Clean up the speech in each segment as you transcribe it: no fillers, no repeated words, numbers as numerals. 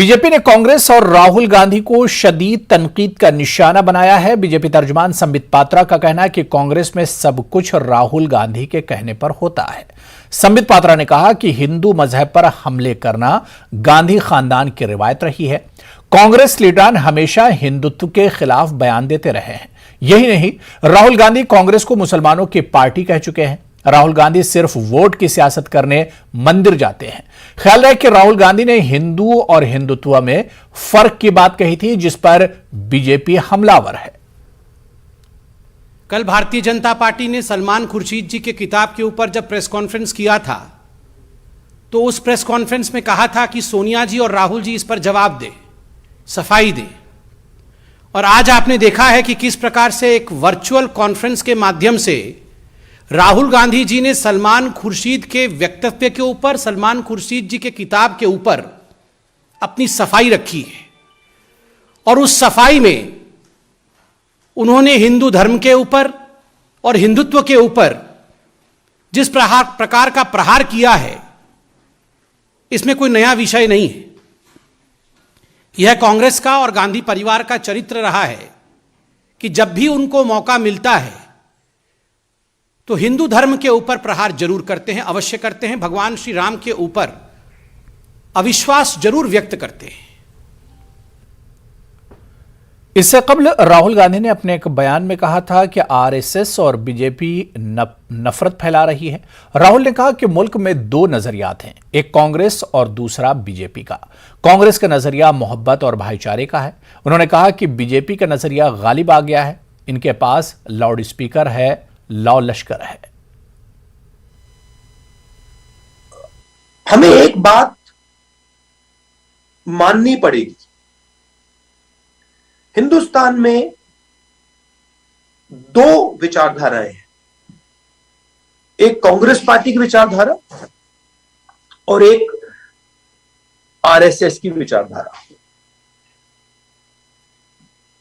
BJP ने कांग्रेस और राहुल गांधी को शदीद तनकीद का निशाना बनाया है। बीजेपी तर्जुमान संबित पात्रा का कहना है कि कांग्रेस में सब कुछ राहुल गांधी के कहने पर होता है। संबित पात्रा ने कहा कि हिंदू मजहब पर हमले करना गांधी खानदान की रिवायत रही है। कांग्रेस लीडरान हमेशा हिंदुत्व के खिलाफ बयान देते रहे हैं। यही नहीं, राहुल गांधी कांग्रेस को मुसलमानों की पार्टी कह चुके हैं। राहुल गांधी सिर्फ वोट की सियासत करने मंदिर जाते हैं। ख्याल रहे कि राहुल गांधी ने हिंदू और हिंदुत्व में फर्क की बात कही थी, जिस पर बीजेपी हमलावर है। कल भारतीय जनता पार्टी ने सलमान खुर्शीद जी के किताब के ऊपर जब प्रेस कॉन्फ्रेंस किया था, तो उस प्रेस कॉन्फ्रेंस में कहा था कि सोनिया जी और राहुल जी इस पर जवाब दें, सफाई दें। और आज आपने देखा है कि किस प्रकार से एक वर्चुअल कॉन्फ्रेंस के माध्यम से राहुल गांधी जी ने सलमान खुर्शीद के वक्तव्य के ऊपर, सलमान खुर्शीद जी के किताब के ऊपर अपनी सफाई रखी है। और उस सफाई में उन्होंने हिंदू धर्म के ऊपर और हिंदुत्व के ऊपर जिस प्रकार का प्रहार किया है, इसमें कोई नया विषय नहीं है। यह कांग्रेस का और गांधी परिवार का चरित्र रहा है कि जब भी उनको मौका मिलता है तो हिंदू धर्म के ऊपर प्रहार जरूर करते हैं, अवश्य करते हैं। भगवान श्री राम के ऊपर अविश्वास जरूर व्यक्त करते हैं। इससे कबल राहुल गांधी ने अपने एक बयान में कहा था कि आरएसएस और बीजेपी नफरत फैला रही है। राहुल ने कहा कि मुल्क में दो नजरियात हैं, एक कांग्रेस और दूसरा बीजेपी का। कांग्रेस का नजरिया मोहब्बत और भाईचारे का है। उन्होंने कहा कि बीजेपी का नजरिया गालिब आ गया है, इनके पास लाउड स्पीकर है, लौ लश्कर है। हमें एक बात माननी पड़ेगी, हिंदुस्तान में दो विचारधाराएं हैं, एक कांग्रेस पार्टी की विचारधारा और एक आरएसएस की विचारधारा।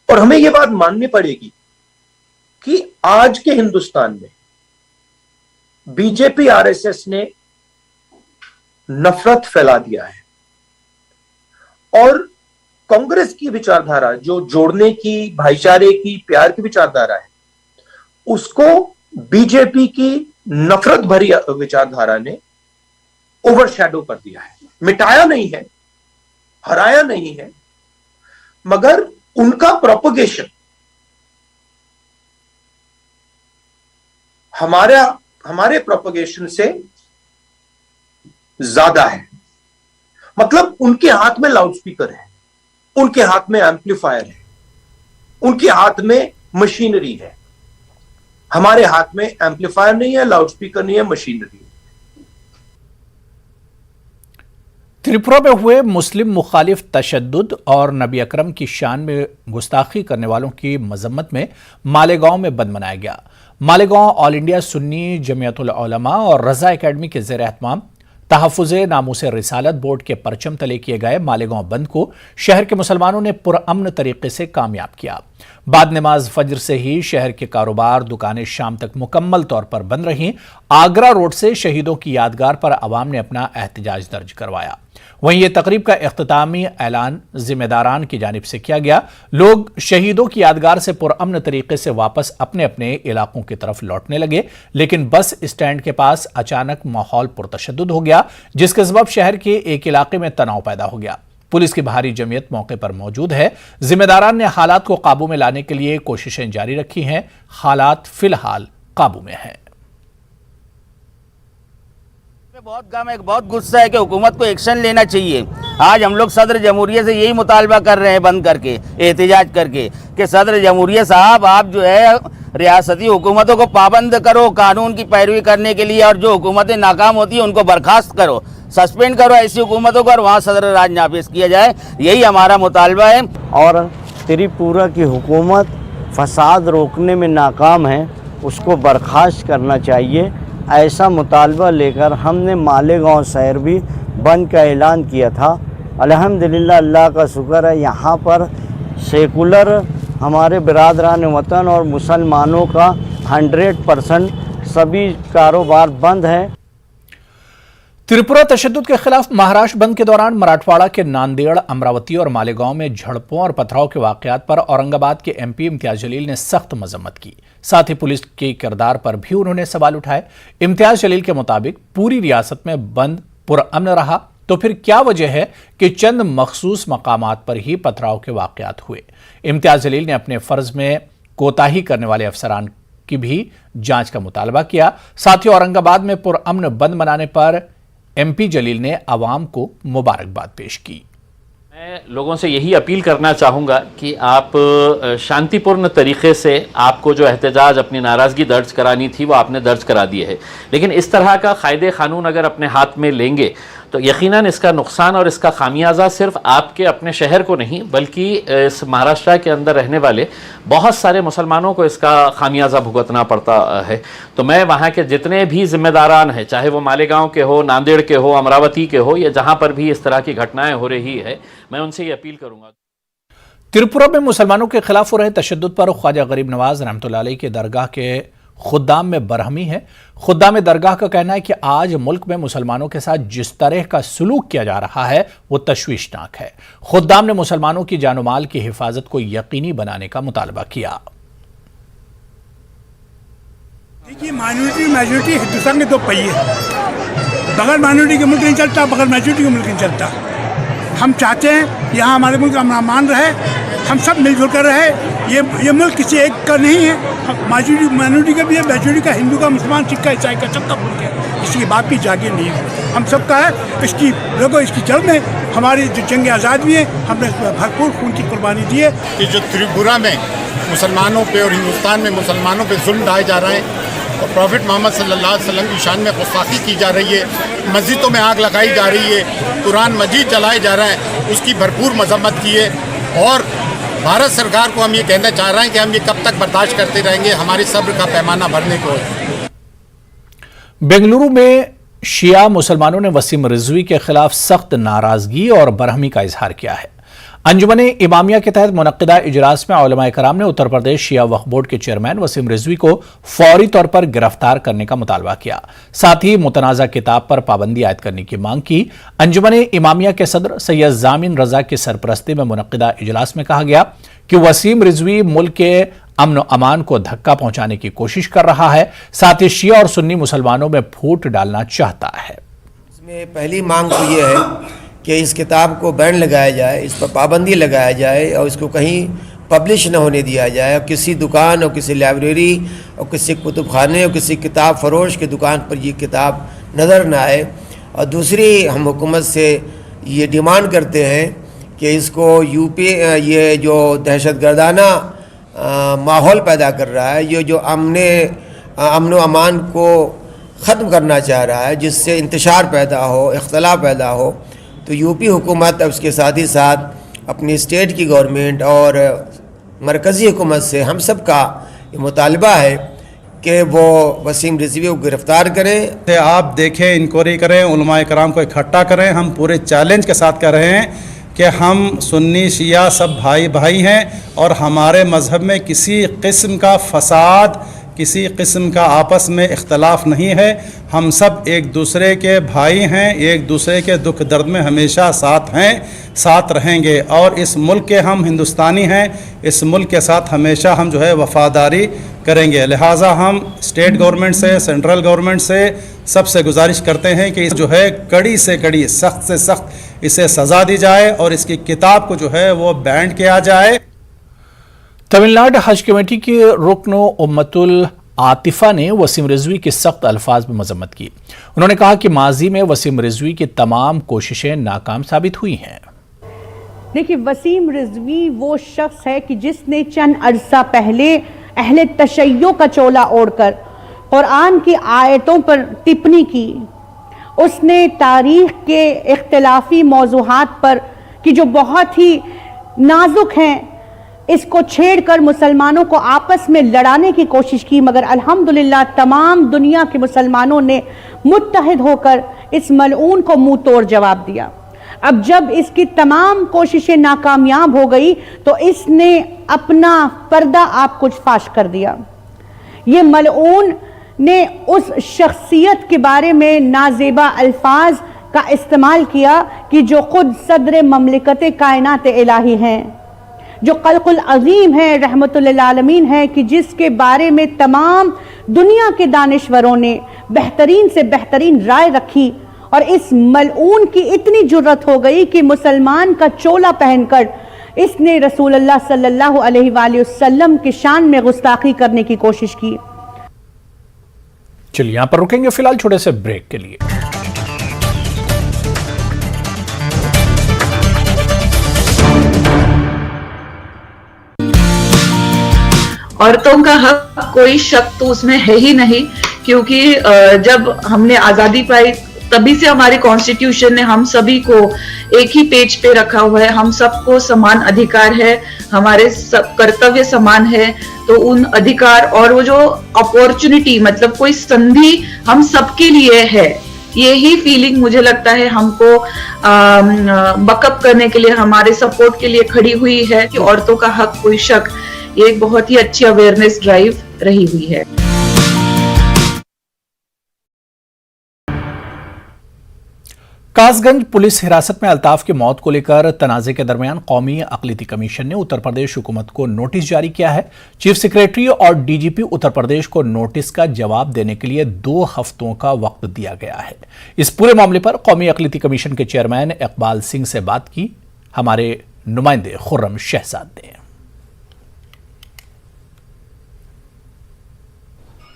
और हमें यह बात माननी पड़ेगी कि आज के हिंदुस्तान में बीजेपी आरएसएस ने नफरत फैला दिया है और कांग्रेस की विचारधारा जो जोड़ने की, भाईचारे की, प्यार की विचारधारा है, उसको बीजेपी की नफरत भरी विचारधारा ने ओवरशैडो कर दिया है। मिटाया नहीं है, हराया नहीं है, मगर उनका प्रोपगेशन हमारे प्रोपगेशन से ज्यादा है। मतलब उनके हाथ में लाउडस्पीकर है, उनके हाथ में एम्पलीफायर है, उनके हाथ में मशीनरी है। हमारे हाथ में एम्पलीफायर नहीं है, लाउडस्पीकर नहीं है, मशीनरी है। त्रिपुरा में हुए मुस्लिम मुखालिफ तशद्दुद और नबी अकरम की शान में गुस्ताखी करने वालों की मजम्मत में मालेगांव में बंद मनाया गया। मालेगांव ऑल इंडिया सुन्नी जमियतुल उलमा और रजा एकेडमी के ज़ेर एहतमाम तहफ़्फ़ुज़े नामूसे रिसालत बोर्ड के परचम तले किए गए मालेगांव बंद को शहर के मुसलमानों ने पुरअमन तरीके से कामयाब किया। बाद नमाज फजर से ही शहर के कारोबार, दुकानें शाम तक मुकम्मल तौर पर बंद रहीं। आगरा रोड से शहीदों की यादगार पर अवाम ने अपना एहतजाज दर्ज करवाया। वहीं ये तकरीब का इख्तितामी ऐलान जिम्मेदारान की जानिब से किया गया। लोग शहीदों की यादगार से पुरअमन तरीके से वापस अपने अपने इलाकों की तरफ लौटने लगे, लेकिन बस स्टैंड के पास अचानक माहौल पुरतशद्दुद हो गया, जिसके सबब शहर के एक इलाके में तनाव पैदा हो गया। पुलिस की भारी जमीयत मौके पर मौजूद है। जिम्मेदारान ने हालात को काबू में लाने के लिए कोशिशें जारी रखी हैं। हालात फिलहाल काबू में हैं। बहुत गम है, बहुत गुस्सा है कि हुकूमत को एक्शन लेना चाहिए। आज हम लोग सदर जमहूरिया से यही मुतालबा कर रहे हैं, बंद करके, एहतजाज करके, कि सदर जमहूरिया साहब आप जो है रियासती हुकूमतों को पाबंद करो कानून की पैरवी करने के लिए, और जो हुकूमतें नाकाम होती हैं उनको बर्खास्त करो, सस्पेंड करो ऐसी हुकूमतों को, और वहाँ सदर राज नाफिज किया जाए। यही हमारा मुतालबा है। और त्रिपुरा की हुकूमत फसाद रोकने में नाकाम है, उसको बर्खास्त करना चाहिए। ऐसा मुतालबा लेकर हमने मालेगांव शहर भी बंद का ऐलान किया था। अल्हम्दुलिल्लाह, अल्लाह का शुक्र है, यहाँ पर सेकुलर हमारे बिरादरान वतन और मुसलमानों का 100% सभी कारोबार बंद है। त्रिपुरा तशद्दुद के खिलाफ महाराष्ट्र बंद के दौरान मराठवाड़ा के नांदेड़, अमरावती और मालेगांव में झड़पों और पथराव के वाकयात पर औरंगाबाद के एमपी इम्तियाज जलील ने सख्त मजम्मत की। साथ ही पुलिस के किरदार पर भी उन्होंने सवाल उठाए। इम्तियाज जलील के मुताबिक पूरी रियासत में बंद पुरअमन रहा तो फिर क्या वजह है कि चंद मखसूस मकामात पर ही पथराव के वाकयात हुए। इम्तियाज जलील ने अपने फर्ज में कोताही करने वाले अफसरान की भी जांच का मुतालबा किया। साथ ही औरंगाबाद में पुरअमन बंद मनाने पर एमपी जलील ने आवाम को मुबारकबाद पेश की। मैं लोगों से यही अपील करना चाहूँगा कि आप शांतिपूर्ण तरीके से आपको जो एहतजाज, अपनी नाराज़गी दर्ज करानी थी वो आपने दर्ज करा दी है, लेकिन इस तरह का कायदे कानून अगर अपने हाथ में लेंगे तो यकीनन इसका नुकसान और इसका खामियाजा सिर्फ आपके अपने शहर को नहीं बल्कि इस महाराष्ट्र के अंदर रहने वाले बहुत सारे मुसलमानों को इसका खामियाजा भुगतना पड़ता है। तो मैं वहाँ के जितने भी जिम्मेदारान हैं, चाहे वो मालेगांव के हो, नांदेड़ के हो, अमरावती के हो, या जहाँ पर भी इस तरह की घटनाएं हो रही है, मैं उनसे ये अपील करूँगा। त्रिपुरा में मुसलमानों के खिलाफ हो रहे तशद्दुद पर ख्वाजा गरीब नवाज रहमतुल्लाह अलैह के दरगाह के खुद्दाम में बरहमी है। खुद्दाम दरगाह का कहना है कि आज मुल्क में मुसलमानों के साथ जिस तरह का सलूक किया जा रहा है वो तशवीशनाक है। खुद्दाम ने मुसलमानों की जान माल की हिफाजत को यकीनी बनाने का मुतालबा किया। देखिए, माइनॉरिटी मेजॉरिटी हिंदुस्तान के दो पहिए हैं। बगैर माइनॉरिटी के मुल्क नहीं चलता, बगैर मेजॉरिटी के मुल्क नहीं चलता। हम चाहते हैं यहाँ हमारे मुल्क का अमान रहे, हम सब मिलजुल कर रहे। ये मुल्क किसी एक का नहीं है, माइनॉरिटी का भी है, मेजॉरिटी का, हिंदू का, मुसलमान, सिख का, ईसाई का, सबका मुल्क है। किसी बात की जागीर नहीं है, हम सबका है। इसकी लोगों इसकी जड़ में हमारी जो जंग आज़ाद भी है, हमने भरपूर खून की कुर्बानी दी है। कि जो त्रिपुरा में मुसलमानों पे और हिंदुस्तान में मुसलमानों पे जुल्म ढाए जा रहे हैं और प्रॉफिट मोहम्मद सल्लल्लाहु अलैहि वसल्लम की शान में गुस्ताखी की जा रही है, मस्जिदों में आग लगाई जा रही है, कुरान मजीद जलाए जा रहा है, उसकी भरपूर मजम्मत की है। और भारत सरकार को हम ये कहना चाह रहे हैं कि हम ये कब तक बर्दाश्त करते रहेंगे, हमारी सब्र का पैमाना भरने को। बेंगलुरु में शिया मुसलमानों ने वसीम रिजवी के खिलाफ सख्त नाराजगी और बरहमी का इजहार किया है। अंजुमन इमामिया के तहत मुनक्किदा इजलास में उलमाए कराम ने उत्तर प्रदेश शिया वक्फ बोर्ड के चेयरमैन वसीम रिजवी को फौरी तौर पर गिरफ्तार करने का मुतालबा किया। साथ ही मुतनाज़ा किताब पर पाबंदी आयद करने की मांग की। अंजुमन इमामिया के सदर सैयद जामिन रजा की सरपरस्ती में मुनक्किदा इजलास में कहा गया कि वसीम रिजवी मुल्क के अमन व अमान को धक्का पहुंचाने की कोशिश कर रहा है। साथ ही शिया और सुन्नी मुसलमानों में फूट डालना चाहता है। इसमें पहली मांग तो ये है कि इस किताब को बैन लगाया जाए, इस पर पाबंदी लगाया जाए और इसको कहीं पब्लिश न होने दिया जाए। और किसी दुकान और किसी लाइब्रेरी और किसी कुतुबखाने और किसी किताब फरोश की दुकान पर ये किताब नज़र न आए। और दूसरी, हम हुकूमत से ये डिमांड करते हैं कि इसको यूपी ये जो दहशतगर्दाना माहौल पैदा कर रहा है, ये जो अमन व अमान को ख़त्म करना चाह रहा है, जिससे इंतशार पैदा हो, इख्तलाफ पैदा हो, तो यूपी हुकूमत उसके साथ ही साथ अपनी स्टेट की गवर्नमेंट और मरकज़ी हुकूमत से हम सब का ये मुतालबा है कि वो वसीम रिजवी को गिरफ़्तार करें। आप देखें, इंक्वायरी करें, उलमाए कराम को इकट्ठा करें। हम पूरे चैलेंज के साथ कर रहे हैं कि हम सुन्नी शिया सब भाई भाई हैं और हमारे मज़हब में किसी किस्म का फसाद, किसी किस्म का आपस में इख्तलाफ नहीं है। हम सब एक दूसरे के भाई हैं, एक दूसरे के दुख दर्द में हमेशा साथ हैं, साथ रहेंगे। और इस मुल्क के हम हिंदुस्तानी हैं, इस मुल्क के साथ हमेशा हम जो है वफ़ादारी करेंगे। लिहाजा हम स्टेट गवर्नमेंट से, सेंट्रल गवर्नमेंट से सबसे गुजारिश करते हैं कि जो है कड़ी से कड़ी, सख्त से सख्त इसे सज़ा दी जाए और इसकी किताब को जो है वो बैन किया जाए। तमिलनाडु हज कमेटी के रुकन उम्मतुल आतिफा ने वसीम रिजवी की सख्त अल्फाज में मजम्मत की। उन्होंने कहा कि माजी में वसीम रिजवी की तमाम कोशिशें नाकाम साबित हुई हैं। देखिए, वसीम रिजवी वो शख्स है कि जिसने चंद अरसा पहले अहले तशय्यो का चोला ओढ़कर कुरान की आयतों पर टिप्पणी की। उसने तारीख के इख्तिलाफी मौज़ूहात पर कि जो बहुत ही नाजुक हैं, इसको छेड़कर मुसलमानों को आपस में लड़ाने की कोशिश की, मगर अल्हम्दुलिल्लाह तमाम दुनिया के मुसलमानों ने मुत्तहिद होकर इस मलऊन को मुंह तोड़ जवाब दिया। अब जब इसकी तमाम कोशिशें नाकामयाब हो गई तो इसने अपना पर्दा आप कुछ फाश कर दिया। ये मलऊन ने उस शख्सियत के बारे में नाजेबा अल्फाज का इस्तेमाल किया कि जो खुद सदर ममलिकत कायनात इलाही हैं, जो खल्कुल अज़ीम है, रहमतुल आलमीन है, कि जिसके बारे में तमाम दुनिया के दानिश्वरों ने बेहतरीन से बेहतरीन राय रखी। और इस मलऊन की इतनी जुर्रत हो गई कि मुसलमान का चोला पहनकर इसने रसूलुल्लाह सल्लल्लाहु अलैहि वसल्लम के शान में गुस्ताखी करने की कोशिश की। चलिए यहां पर रुकेंगे फिलहाल छोटे से ब्रेक के लिए। औरतों का हक कोई शक तो उसमें है ही नहीं, क्योंकि जब हमने आजादी पाई तभी से हमारे कॉन्स्टिट्यूशन ने हम सभी को एक ही पेज पे रखा हुआ है। हम सबको समान अधिकार है, हमारे सब कर्तव्य समान है। तो उन अधिकार और वो जो अपॉर्चुनिटी, मतलब कोई संधि हम सबके लिए है, यही फीलिंग मुझे लगता है हमको बकअप करने के लिए, हमारे सपोर्ट के लिए खड़ी हुई है कि औरतों का हक कोई शक, ये एक बहुत ही अच्छी अवेयरनेस ड्राइव रही हुई है। कासगंज पुलिस हिरासत में अल्ताफ की मौत को लेकर तनाजे के दरमियान कौमी अक़लियती कमीशन ने उत्तर प्रदेश हुकूमत को नोटिस जारी किया है। चीफ सेक्रेटरी और डीजीपी उत्तर प्रदेश को नोटिस का जवाब देने के लिए 2 हफ्तों का वक्त दिया गया है। इस पूरे मामले पर कौमी अक़लियती कमीशन के चेयरमैन इकबाल सिंह से बात की हमारे नुमाइंदे खुर्रम शहजाद ने।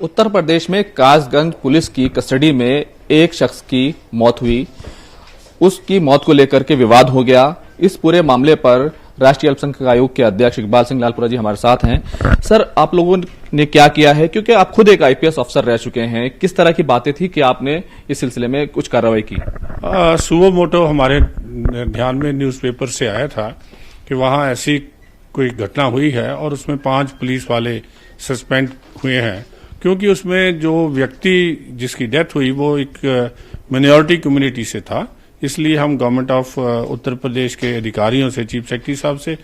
उत्तर प्रदेश में कासगंज पुलिस की कस्टडी में एक शख्स की मौत हुई, उसकी मौत को लेकर के विवाद हो गया। इस पूरे मामले पर राष्ट्रीय अल्पसंख्यक आयोग के अध्यक्ष इकबाल सिंह लालपुरा जी हमारे साथ हैं। सर, आप लोगों ने क्या किया है, क्योंकि आप खुद एक आईपीएस अफसर रह चुके हैं, किस तरह की बातें थी कि आपने इस सिलसिले में कुछ कार्रवाई की? सुबह मोटो हमारे ध्यान में न्यूज़पेपर से आया था कि वहां ऐसी कोई घटना हुई है और उसमें 5 पुलिस वाले सस्पेंड हुए हैं, क्योंकि उसमें जो व्यक्ति जिसकी डेथ हुई वो एक माइनॉरिटी कम्युनिटी से था। इसलिए हम गवर्नमेंट ऑफ उत्तर प्रदेश के अधिकारियों से, चीफ सेक्रेटरी साहब से,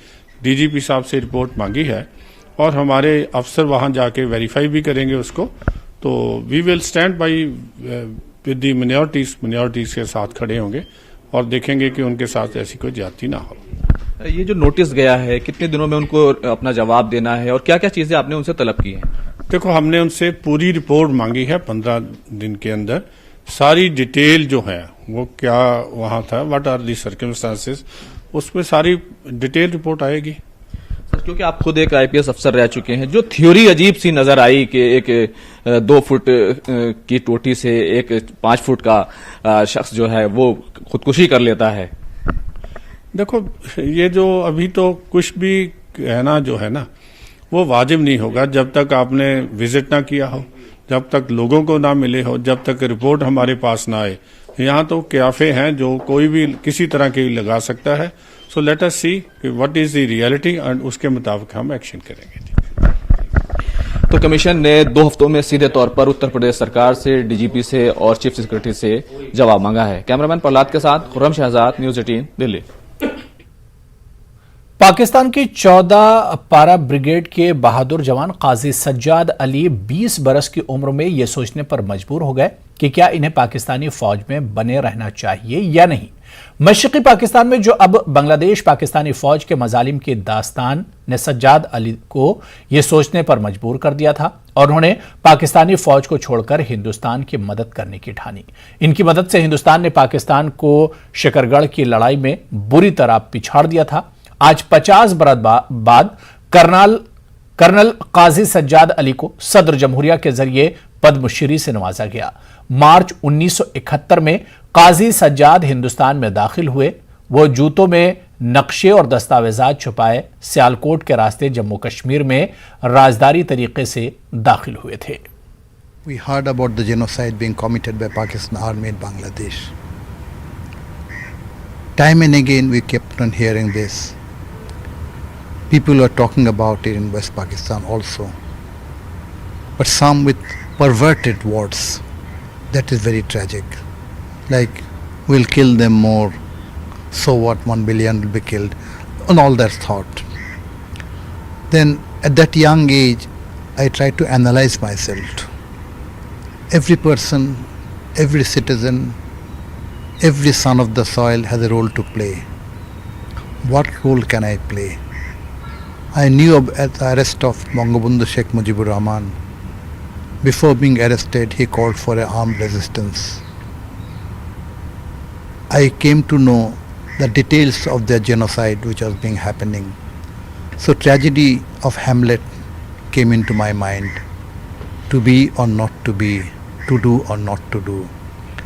डीजीपी साहब से रिपोर्ट मांगी है और हमारे अफसर वहां जाके वेरीफाई भी करेंगे उसको। तो we will stand by with the minorities के साथ खड़े होंगे और देखेंगे कि उनके साथ ऐसी कोई ज्यादती ना हो। ये जो नोटिस गया है, कितने दिनों में उनको अपना जवाब देना है और क्या क्या चीजें आपने उनसे तलब की हैं? देखो, हमने उनसे पूरी रिपोर्ट मांगी है 15 दिन के अंदर। सारी डिटेल जो है वो क्या वहां था, व्हाट आर दी सर्कमस्टांसेस, उसमें सारी डिटेल रिपोर्ट आएगी। सर, क्योंकि आप खुद एक आईपीएस अफसर रह चुके हैं, जो थ्योरी अजीब सी नजर आई कि एक 2 फुट की टोटी से एक 5 फुट का शख्स जो है वो खुदकुशी कर लेता है। देखो, ये जो अभी तो कुछ भी कहना जो है ना वो वाजिब नहीं होगा जब तक आपने विजिट ना किया हो, जब तक लोगों को ना मिले हो, जब तक रिपोर्ट हमारे पास ना आए। यहाँ तो क्याफे हैं जो कोई भी किसी तरह के लगा सकता है। So let us see what is the reality and उसके मुताबिक हम एक्शन करेंगे। तो कमीशन ने 2 हफ्तों में सीधे तौर पर उत्तर प्रदेश सरकार से, डीजीपी से और चीफ सेक्रेटरी से जवाब मांगा है। कैमरामैन प्रहलाद के साथ खुर्रम शहजाद, न्यूज़ 18 दिल्ली। पाकिस्तान की 14 पारा ब्रिगेड के बहादुर जवान काजी सज्जाद अली 20 बरस की उम्र में ये सोचने पर मजबूर हो गए कि क्या इन्हें पाकिस्तानी फौज में बने रहना चाहिए या नहीं। मशरकी पाकिस्तान में जो अब बांग्लादेश पाकिस्तानी फौज के मजालिम की दास्तान ने सज्जाद अली को यह सोचने पर मजबूर कर दिया था और उन्होंने पाकिस्तानी फौज को छोड़कर हिंदुस्तान की मदद करने की ठानी। इनकी मदद से हिंदुस्तान ने पाकिस्तान को शकरगढ़ की लड़ाई में बुरी तरह पिछाड़ दिया था। आज 50 बरस बाद कर्नल काजी सज्जाद अली को सदर जमहूरिया के जरिए पद्मश्री से नवाजा गया। मार्च 1971 में काजी सज्जाद हिंदुस्तान में दाखिल हुए। वो जूतों में नक्शे और दस्तावेजात छुपाए सियालकोट के रास्ते जम्मू कश्मीर में राजदारी तरीके से दाखिल हुए थे। We heard about the genocide being committed by Pakistan Army in Bangladesh. Time and again we kept on hearing this. People were talking about it in West Pakistan also, but some with perverted words. That is very tragic. Like, we'll kill them more, so what, 1 billion will be killed, and all that thought. Then at that young age, I tried to analyze myself. every person, every citizen, every son of the soil has a role to play. What role can I play? I knew at the arrest of Bangabandhu Sheikh Mujibur Rahman. Before being arrested, he called for an armed resistance. I came to know the details of their genocide which was being happening. So tragedy of Hamlet came into my mind. To be or not to be, to do or not to do.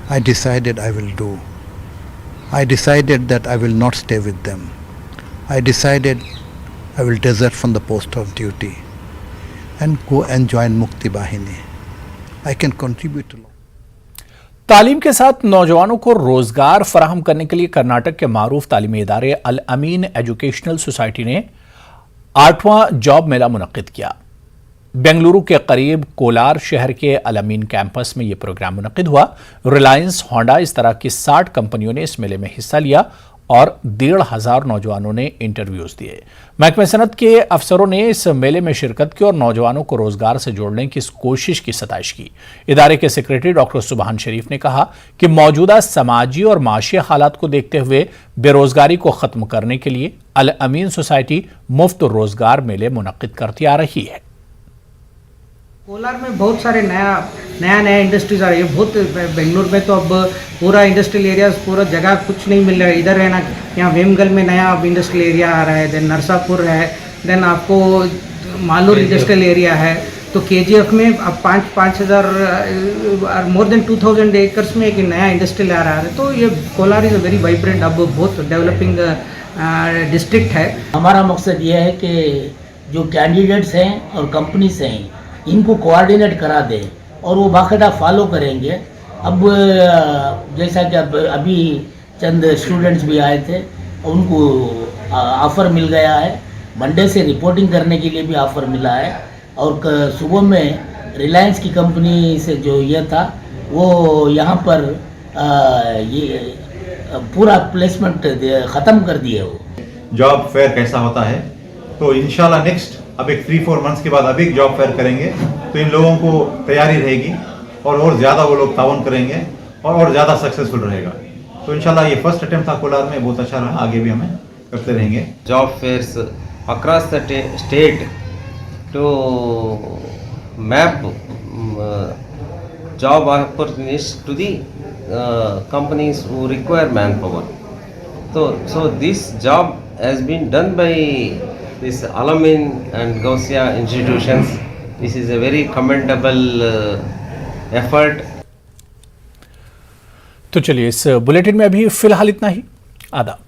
I decided I will do. I decided that I will not stay with them. I decided I will desert from the post of duty and go and join Mukti Bahini. I can contribute a lot. तालीम के साथ नौजवानों को रोजगार फराहम करने के लिए कर्नाटक के मारूफ तालीमी इदारे अल अमीन एजुकेशनल सोसाइटी ने 8वां जॉब मेला मुनक्किद किया। बेंगलुरु के करीब कोलार शहर के अल अमीन कैंपस में यह प्रोग्राम मुनक्किद हुआ। रिलायंस, होंडा, इस तरह की 60 कंपनियों ने इस मेले में हिस्सा लिया और 1,500 नौजवानों ने इंटरव्यूज दिए। महकमे सनत के अफसरों ने इस मेले में शिरकत की और नौजवानों को रोजगार से जोड़ने की इस कोशिश की सताइश की। इदारे के सेक्रेटरी डॉक्टर सुबहान शरीफ ने कहा कि मौजूदा समाजी और माशी हालात को देखते हुए बेरोजगारी को खत्म करने के लिए अल अमीन सोसाइटी मुफ्त रोजगार मेले मुनक्किद करती आ रही है। कोलार में बहुत सारे नया इंडस्ट्रीज आ रही है। बहुत बेंगलुरु में तो अब पूरा इंडस्ट्रियल एरिया, पूरा जगह कुछ नहीं मिल रहा है। इधर है ना, यहाँ वेमगल में नया अब इंडस्ट्रियल एरिया आ रहा है, देन नरसापुर है, देन आपको मालूर इंडस्ट्रियल एरिया है। तो केजीएफ में अब 5,000 मोर देन 2,000 एकर्स में एक नया इंडस्ट्रियल आ रहा है। तो ये Kolar is a very vibrant, अब बहुत डेवलपिंग डिस्ट्रिक्ट है। हमारा मकसद ये है कि जो कैंडिडेट्स हैं और कंपनीज हैं इनको कोऑर्डिनेट करा दें और वो बाकायदा फॉलो करेंगे। अब जैसा कि अभी चंद स्टूडेंट्स भी आए थे, उनको ऑफ़र मिल गया है। मंडे से रिपोर्टिंग करने के लिए भी ऑफ़र मिला है और सुबह में रिलायंस की कंपनी से जो ये था वो यहाँ पर ये पूरा प्लेसमेंट ख़त्म कर दिए। वो जॉब फेयर कैसा होता है, तो इंशाल्लाह नेक्स्ट अब एक 3-4 मंथ्स के बाद अभी एक जॉब फेयर करेंगे तो इन लोगों को तैयारी रहेगी और ज़्यादा वो लोग ताउन करेंगे और ज़्यादा सक्सेसफुल रहेगा। तो इंशाल्लाह ये फर्स्ट अटेम्प्ट था कोलार में, बहुत अच्छा रहा, आगे भी हमें करते रहेंगे। Job fairs across the state to map job opportunities to the companies who require manpower. तो so this job has been done by this Al Amin and Gausia institutions. This is a very commendable effort. तो चलिए इस bulletin में अभी फिलहाल इतना ही। आदाब।